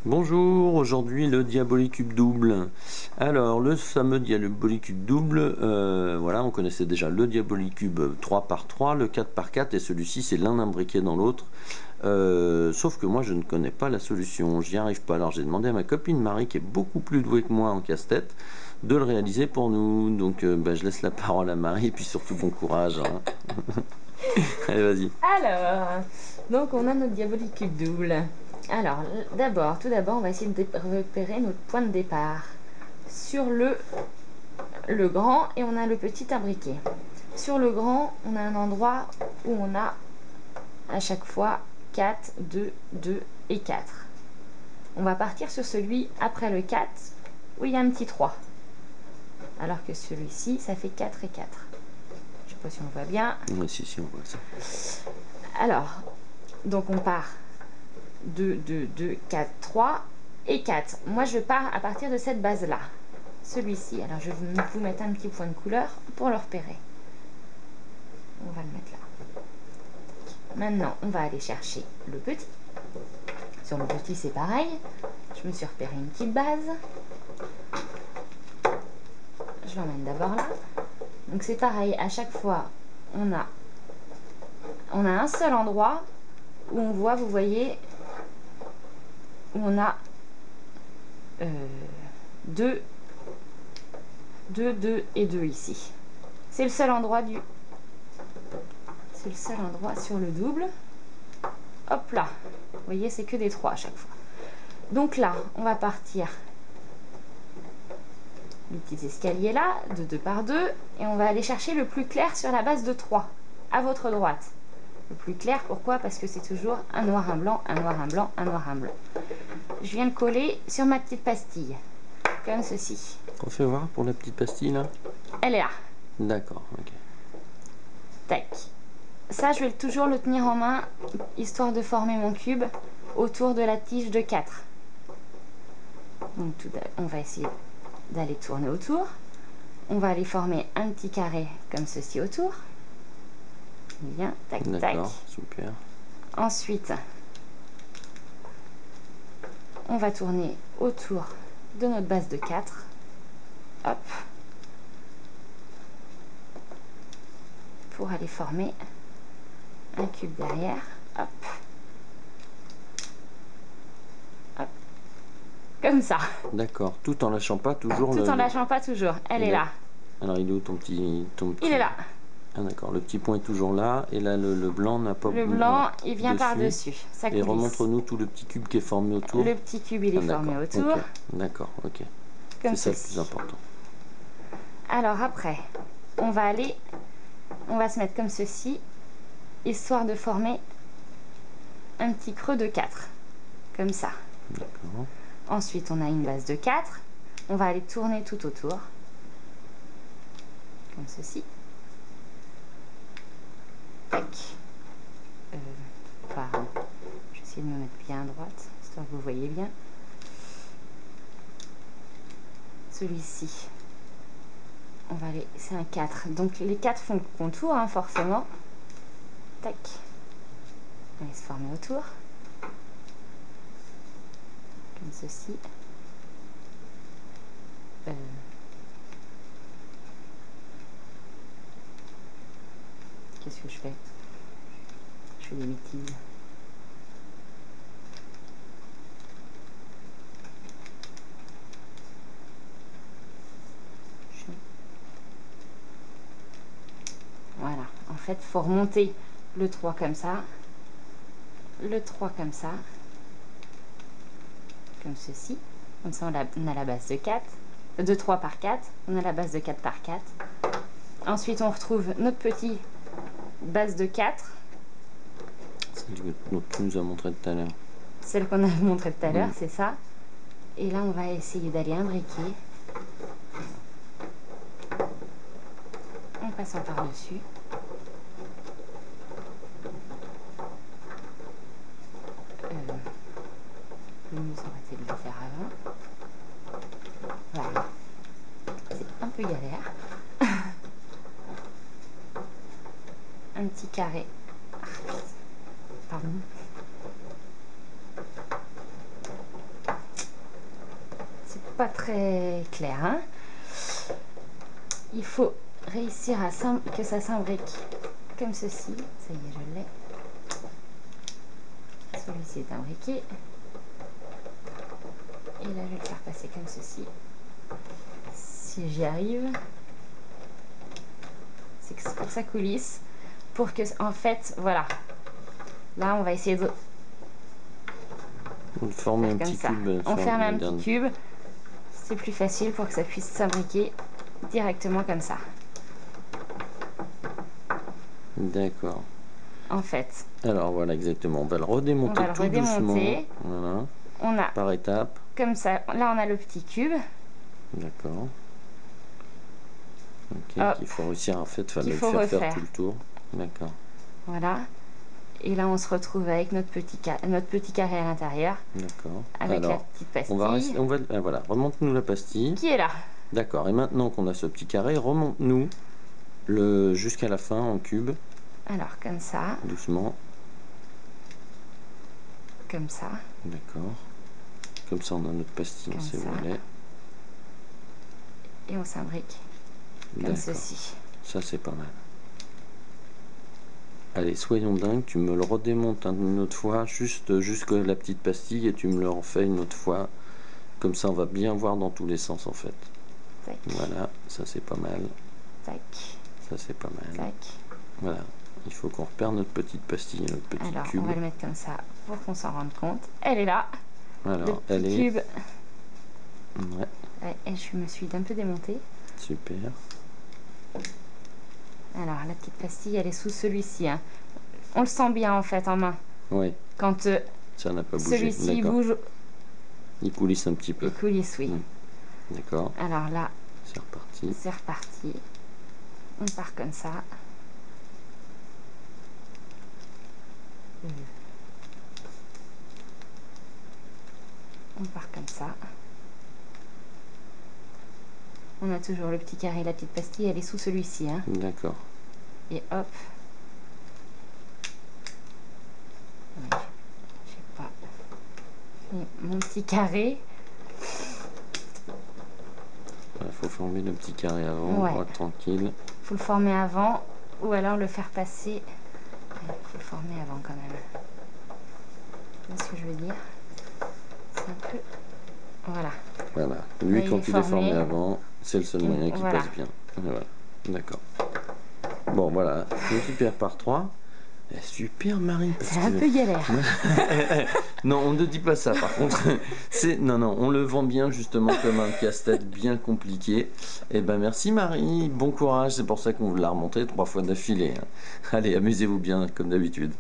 Bonjour, aujourd'hui le Diabolicube double. Alors, le fameux Diabolicube double, voilà, on connaissait déjà le Diabolicube 3 par 3, le 4 par 4, et celui-ci c'est l'un imbriqué dans l'autre. Sauf que moi je ne connais pas la solution, j'y arrive pas. Alors j'ai demandé à ma copine Marie, qui est beaucoup plus douée que moi en casse-tête, de le réaliser pour nous. Donc je laisse la parole à Marie, et puis surtout bon courage, hein. Allez, vas-y. Alors, donc on a notre Diabolicube double. Alors, tout d'abord, on va essayer de repérer notre point de départ. Sur le grand, et on a le petit imbriqué. Sur le grand, on a un endroit où on a à chaque fois 4, 2, 2 et 4. On va partir sur celui après le 4 où il y a un petit 3. Alors que celui-ci, ça fait 4 et 4. Je sais pas si on voit bien. Oui, si, on voit ça. Alors, donc on part 2, 2, 2, 4, 3 et 4. Moi, je pars à partir de cette base-là. Celui-ci. Alors, je vais vous mettre un petit point de couleur pour le repérer. On va le mettre là. Maintenant, on va aller chercher le petit. Sur le petit, c'est pareil. Je me suis repéré une petite base. Je l'emmène d'abord là. Donc, c'est pareil. À chaque fois, on a un seul endroit où on voit, vous voyez, où on a 2, 2, 2 et 2 ici. C'est le seul endroit sur le double. Hop là. Vous voyez, c'est que des 3 à chaque fois. Donc là, on va partir du petit escalier là, de 2 par 2, et on va aller chercher le plus clair sur la base de 3, à votre droite. Le plus clair, pourquoi? Parce que c'est toujours un noir, un blanc, un noir, un blanc, un noir, un blanc. Je viens le coller sur ma petite pastille, comme ceci. On fait voir pour la petite pastille là. Elle est là. D'accord, ok. Tac. Ça, je vais toujours le tenir en main, histoire de former mon cube autour de la tige de 4. Donc, on va essayer d'aller tourner autour. On va aller former un petit carré comme ceci autour. Bien, tac, tac. D'accord, super. Ensuite, on va tourner autour de notre base de 4. Hop. Pour aller former un cube derrière. Hop. Hop. Comme ça. D'accord, tout en lâchant pas toujours Tout en lâchant pas toujours. Elle est là. Alors il est où ton petit... Il est là. Ah d'accord, le petit point est toujours là, et là le blanc n'a pas bougé. Le blanc, il vient par-dessus. Et remontre-nous tout le petit cube qui est formé autour. Le petit cube, il est formé autour. Okay. D'accord, ok. Comme c'est ça ceci. le plus important. Alors après, on va se mettre comme ceci, histoire de former un petit creux de 4. Comme ça. D'accord. Ensuite, on a une base de 4. On va aller tourner tout autour. Comme ceci. Tac. Pardon. Je vais essayer de me mettre bien à droite, histoire que vous voyez bien. Celui-ci, on va aller, c'est un 4. Donc les 4 font le contour, hein, forcément. Tac. On va se former autour. Comme ceci. Qu'est-ce que je fais? Je fais des bêtises. Voilà. En fait, il faut remonter le 3 comme ça. Le 3 comme ça. Comme ceci. Comme ça, on a la base de 4. De 3 par 4. On a la base de 4 par 4. Ensuite, on retrouve notre petit base de 4. Celle que tu nous as montré tout à l'heure. Celle qu'on a montré tout à l'heure, c'est ça. Et là, on va essayer d'aller imbriquer. En passant par-dessus. Le mieux, ça aurait été de le faire avant. Voilà. C'est un peu galère. Un petit carré. Pardon. pas très clair. Hein. Il faut réussir à que ça s'imbrique comme ceci. Ça y est, je l'ai. Celui-ci est imbriqué. Et là, je vais le faire passer comme ceci. Si j'y arrive. C'est pour que ça coulisse. Pour que, en fait, voilà. Là, on va essayer de former un petit cube. On ferme un petit cube. C'est plus facile pour que ça puisse s'imbriquer directement comme ça. D'accord. En fait. Alors voilà, exactement. On va le redémonter tout doucement. Voilà. On a par étapes. Comme ça. Là, on a le petit cube. D'accord. Ok. Il faut réussir en fait, le faire tout le tour. D'accord. Voilà. Et là, on se retrouve avec notre petit carré à l'intérieur. D'accord. Avec la petite pastille. Voilà, remonte-nous la pastille. Qui est là. D'accord. Et maintenant qu'on a ce petit carré, remonte-nous jusqu'à la fin en cube. Alors, comme ça. Doucement. Comme ça. D'accord. Comme ça, on a notre pastille, on sait où elle est. Et on s'imbrique. Comme ceci. Ça, c'est pas mal. Allez, soyons dingues, tu me le redémontes une autre fois, juste jusqu'à la petite pastille, et tu me le refais une autre fois. Comme ça, on va bien voir dans tous les sens, en fait. Tac. Voilà, ça c'est pas mal. Tac. Ça c'est pas mal. Tac. Voilà, il faut qu'on repère notre petite pastille, notre petit cube. Alors, on va le mettre comme ça pour qu'on s'en rende compte. Elle est là. Alors, le petit cube. Ouais. Et je me suis un peu démontée. Super. Alors, la petite pastille, elle est sous celui-ci. Hein. On le sent bien, en fait, en main. Oui. Quand ça n'a pas bougé. Celui-ci bouge. Il coulisse un petit peu. Il coulisse, oui. D'accord. Alors là, c'est reparti. C'est reparti. On part comme ça. On part comme ça. On a toujours le petit carré, la petite pastille, elle est sous celui-ci. Hein. D'accord. Et hop. J'ai pas. Et mon petit carré. Il faut former le petit carré avant, tranquille. Il faut le former avant ou alors le faire passer. Il faut le former avant quand même. Tu vois ce que je veux dire? C'est un peu. Voilà. Voilà. Lui, quand il est formé avant, c'est le seul moyen qui passe bien. Voilà. D'accord. Bon, voilà. Multiplier par 3. Super, Marie. C'est un peu galère. Non, on ne dit pas ça, par contre. Non, on le vend bien, justement, comme un casse-tête bien compliqué. Eh ben, merci, Marie. Bon courage. C'est pour ça qu'on vous l'a remonté 3 fois d'affilée. Allez, amusez-vous bien, comme d'habitude.